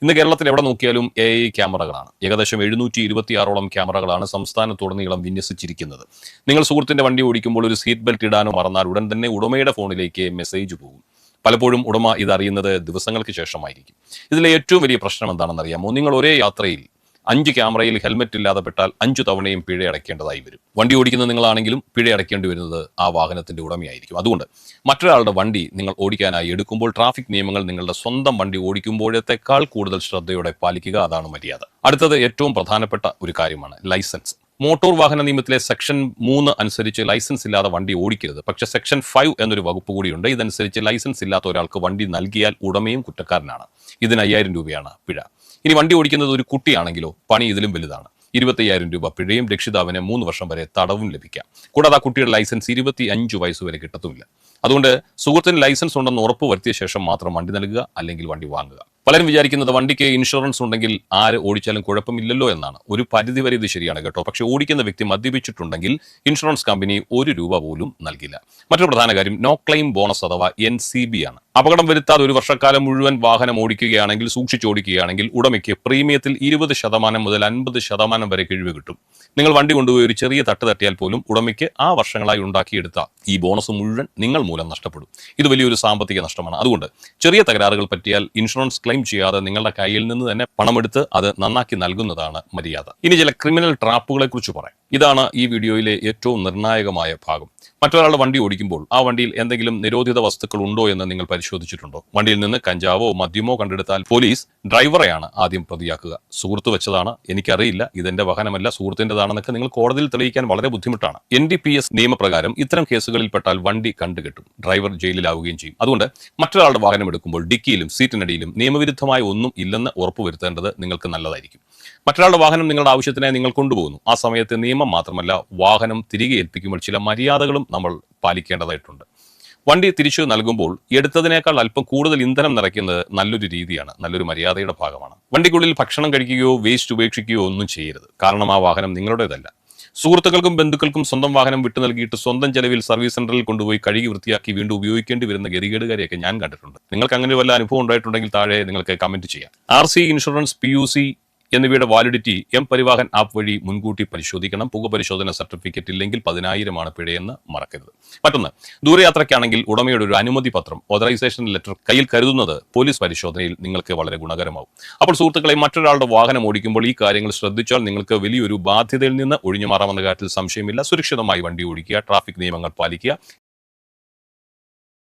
ഇന്ന് കേരളത്തിൽ എവിടെ നോക്കിയാലും AI ക്യാമറകളാണ്. ഏകദേശം 726ഓളം ക്യാമറകളാണ് സംസ്ഥാനത്തുടനീളം വിന്യസിച്ചിരിക്കുന്നത്. നിങ്ങൾ സുഹൃത്തിന്റെ വണ്ടി ഓടിക്കുമ്പോൾ ഒരു സീറ്റ് ബെൽറ്റ് ഇടാനോ മറന്നാൽ ഉടൻ തന്നെ ഉടമയുടെ ഫോണിലേക്ക് മെസ്സേജ് പോകും. പലപ്പോഴും ഉടമ ഇതറിയുന്നത് ദിവസങ്ങൾക്ക് ശേഷമായിരിക്കും. ഇതിലെ ഏറ്റവും വലിയ പ്രശ്നം എന്താണെന്നറിയാമോ? നിങ്ങൾ ഒരേ യാത്രയിൽ 5 ക്യാമറയിൽ ഹെൽമെറ്റ് ഇല്ലാതെ പെട്ടാൽ 5 തവണയും പിഴ അടയ്ക്കേണ്ടതായി വരും. വണ്ടി ഓടിക്കുന്ന നിങ്ങളാണെങ്കിലും പിഴ അടയ്ക്കേണ്ടി വരുന്നത് ആ വാഹനത്തിന്റെ ഉടമയായിരിക്കും. അതുകൊണ്ട് മറ്റൊരാളുടെ വണ്ടി നിങ്ങൾ ഓടിക്കാനായി എടുക്കുമ്പോൾ ട്രാഫിക് നിയമങ്ങൾ നിങ്ങളുടെ സ്വന്തം വണ്ടി ഓടിക്കുമ്പോഴത്തേക്കാൾ കൂടുതൽ ശ്രദ്ധയോടെ പാലിക്കുക. അതാണ് മര്യാദ. അടുത്തത് ഏറ്റവും പ്രധാനപ്പെട്ട ഒരു കാര്യമാണ് ലൈസൻസ്. മോട്ടോർ വാഹന നിയമത്തിലെ സെക്ഷൻ 3 അനുസരിച്ച് ലൈസൻസ് ഇല്ലാതെ വണ്ടി ഓടിക്കരുത്. പക്ഷേ സെക്ഷൻ 5 എന്നൊരു വകുപ്പ് കൂടിയുണ്ട്. ഇതനുസരിച്ച് ലൈസൻസ് ഇല്ലാത്ത ഒരാൾക്ക് വണ്ടി നൽകിയാൽ ഉടമയും കുറ്റക്കാരനാണ്. ഇതിന് 5000 രൂപയാണ് പിഴ. ഇനി വണ്ടി ഓടിക്കുന്നത് ഒരു കുട്ടിയാണെങ്കിലോ പണി ഇതിലും വലുതാണ്. 25000 രൂപ പിഴയും രക്ഷിതാവിന് 3 വർഷം വരെ തടവും ലഭിക്കാം. കൂടാതെ ആ കുട്ടിയുടെ ലൈസൻസ് 25 വയസ്സ് വരെ കിട്ടത്തുമില്ല. അതുകൊണ്ട് സുഹൃത്തിന് ലൈസൻസ് ഉണ്ടെന്ന് ഉറപ്പ് വരുത്തിയ ശേഷം മാത്രം വണ്ടി നൽകുക, അല്ലെങ്കിൽ വണ്ടി വാങ്ങുക. പലരും വിചാരിക്കുന്നത് വണ്ടിക്ക് ഇൻഷുറൻസ് ഉണ്ടെങ്കിൽ ആര് ഓടിച്ചാലും കുഴപ്പമില്ലല്ലോ എന്നാണ്. ഒരു പരിധി വരെ ഇത് ശരിയാണ് കേട്ടോ. പക്ഷെ ഓടിക്കുന്ന വ്യക്തി മദ്യപിച്ചിട്ടുണ്ടെങ്കിൽ ഇൻഷുറൻസ് കമ്പനി 1 രൂപ പോലും നൽകില്ല. മറ്റൊരു പ്രധാന കാര്യം നോ ക്ലെയിം ബോണസ് അഥവാ NCB ആണ്. അപകടം വരുത്താതെ ഒരു വർഷക്കാലം മുഴുവൻ വാഹനം ഓടിക്കുകയാണെങ്കിൽ, സൂക്ഷിച്ചോടിക്കുകയാണെങ്കിൽ ഉടമയ്ക്ക് പ്രീമിയത്തിൽ 20% മുതൽ 50% വരെ കിഴിവ് കിട്ടും. നിങ്ങൾ വണ്ടി കൊണ്ടുപോയി ഒരു ചെറിയ തട്ട് തട്ടിയാൽ പോലും ഉടമയ്ക്ക് ആ വർഷങ്ങളായി ഉണ്ടാക്കിയെടുത്ത ഈ ബോണസ് മുഴുവൻ നിങ്ങൾ മൂലം നഷ്ടപ്പെടും. ഇത് വലിയൊരു സാമ്പത്തിക നഷ്ടമാണ്. അതുകൊണ്ട് ചെറിയ തകരാറുകൾ പറ്റിയാൽ ഇൻഷുറൻസ് ക്ലെയിം ചെയ്യാതെ നിങ്ങളുടെ കയ്യിൽ നിന്ന് തന്നെ പണമെടുത്ത് അത് നന്നാക്കി നൽകുന്നതാണ് മര്യാദ. ഇനി ചില ക്രിമിനൽ ട്രാപ്പുകളെ കുറിച്ച് പറയാം. ഇതാണ് ഈ വീഡിയോയിലെ ഏറ്റവും നിർണായകമായ ഭാഗം. മറ്റൊരാളുടെ വണ്ടി ഓടിക്കുമ്പോൾ ആ വണ്ടിയിൽ എന്തെങ്കിലും നിരോധിത വസ്തുക്കൾ ഉണ്ടോ എന്ന് നിങ്ങൾ പരിശോധിച്ചിട്ടുണ്ടോ? വണ്ടിയിൽ നിന്ന് കഞ്ചാവോ മദ്യമോ കണ്ടെടുത്താൽ പോലീസ് ഡ്രൈവറെയാണ് ആദ്യം പ്രതിയാക്കുക. സുഹൃത്ത് വെച്ചതാണ്, എനിക്കറിയില്ല, ഇതെന്റെ വാഹനമല്ല, സുഹൃത്തിൻ്റെതാണെന്നൊക്കെ നിങ്ങൾ കോടതിയിൽ തെളിയിക്കാൻ വളരെ ബുദ്ധിമുട്ടാണ്. NDPS നിയമപ്രകാരം ഇത്തരം കേസുകളിൽപ്പെട്ടാൽ വണ്ടി കണ്ടുകെട്ടും, ഡ്രൈവർ ജയിലിലാവുകയും ചെയ്യും. അതുകൊണ്ട് മറ്റൊരാളുടെ വാഹനം എടുക്കുമ്പോൾ ഡിക്കിയിലും സീറ്റിനടിയിലും നിയമവിരുദ്ധമായ ഒന്നും ഇല്ലെന്ന് ഉറപ്പുവരുത്തേണ്ടത് നിങ്ങൾക്ക് നല്ലതായിരിക്കും. മറ്റൊരാളുടെ വാഹനം നിങ്ങളുടെ ആവശ്യത്തിനായി നിങ്ങൾ കൊണ്ടുപോകുന്നു. ആ സമയത്ത് നിയമം മാത്രമല്ല, വാഹനം തിരികെ ഏൽപ്പിക്കുമ്പോൾ ചില മര്യാദകളും നമ്മൾ പാലിക്കേണ്ടതായിട്ടുണ്ട്. വണ്ടി തിരിച്ചു നൽകുമ്പോൾ എടുത്തതിനേക്കാൾ അല്പം കൂടുതൽ ഇന്ധനം നിറയ്ക്കുന്നത് നല്ലൊരു രീതിയാണ്, നല്ലൊരു മര്യാദയുടെ ഭാഗമാണ്. വണ്ടിക്കുള്ളിൽ ഭക്ഷണം കഴിക്കുകയോ വേസ്റ്റ് ഉപേക്ഷിക്കുകയോ ഒന്നും ചെയ്യരുത്. കാരണം ആ വാഹനം നിങ്ങളുടേതല്ല. സുഹൃത്തുക്കൾക്കും ബന്ധുക്കൾക്കും സ്വന്തം വാഹനം വിട്ടു നൽകിയിട്ട് സ്വന്തം ചെലവിൽ സർവീസ് സെന്ററിൽ കൊണ്ടുപോയി കഴുകി വൃത്തിയാക്കി വീണ്ടും ഉപയോഗിക്കേണ്ടി വരുന്ന ഗതികേടുകാരെയൊക്കെ ഞാൻ കണ്ടിട്ടുണ്ട്. നിങ്ങൾക്ക് അങ്ങനെ വല്ല അനുഭവം ഉണ്ടായിട്ടുണ്ടെങ്കിൽ താഴെ നിങ്ങൾക്ക് കമന്റ് ചെയ്യാം. RC, ഇൻഷുറൻസ്, PUC എന്നിവയുടെ വാലിഡിറ്റി പരിവാഹൻ ആപ്പ് വഴി മുൻകൂട്ടി പരിശോധിക്കണം. പുകപരിശോധന സർട്ടിഫിക്കറ്റ് ഇല്ലെങ്കിൽ 10000 പിഴയെന്ന് മറക്കരുത്. മറ്റൊന്ന്, ദൂരയാത്രയ്ക്കാണെങ്കിൽ ഉടമയുടെ ഒരു അനുമതി പത്രം, ഓതറൈസേഷൻ ലെറ്റർ കയ്യിൽ കരുതുന്നത് പോലീസ് പരിശോധനയിൽ നിങ്ങൾക്ക് വളരെ ഗുണകരമാവും. അപ്പോൾ സുഹൃത്തുക്കളെ, മറ്റൊരാളുടെ വാഹനം ഓടിക്കുമ്പോൾ ഈ കാര്യങ്ങൾ ശ്രദ്ധിച്ചാൽ നിങ്ങൾക്ക് വലിയൊരു ബാധ്യതയിൽ നിന്ന് ഒഴിഞ്ഞു മാറാമെന്ന കാര്യത്തിൽ സംശയമില്ല. സുരക്ഷിതമായി വണ്ടി ഓടിക്കുക, ട്രാഫിക് നിയമങ്ങൾ പാലിക്കുക.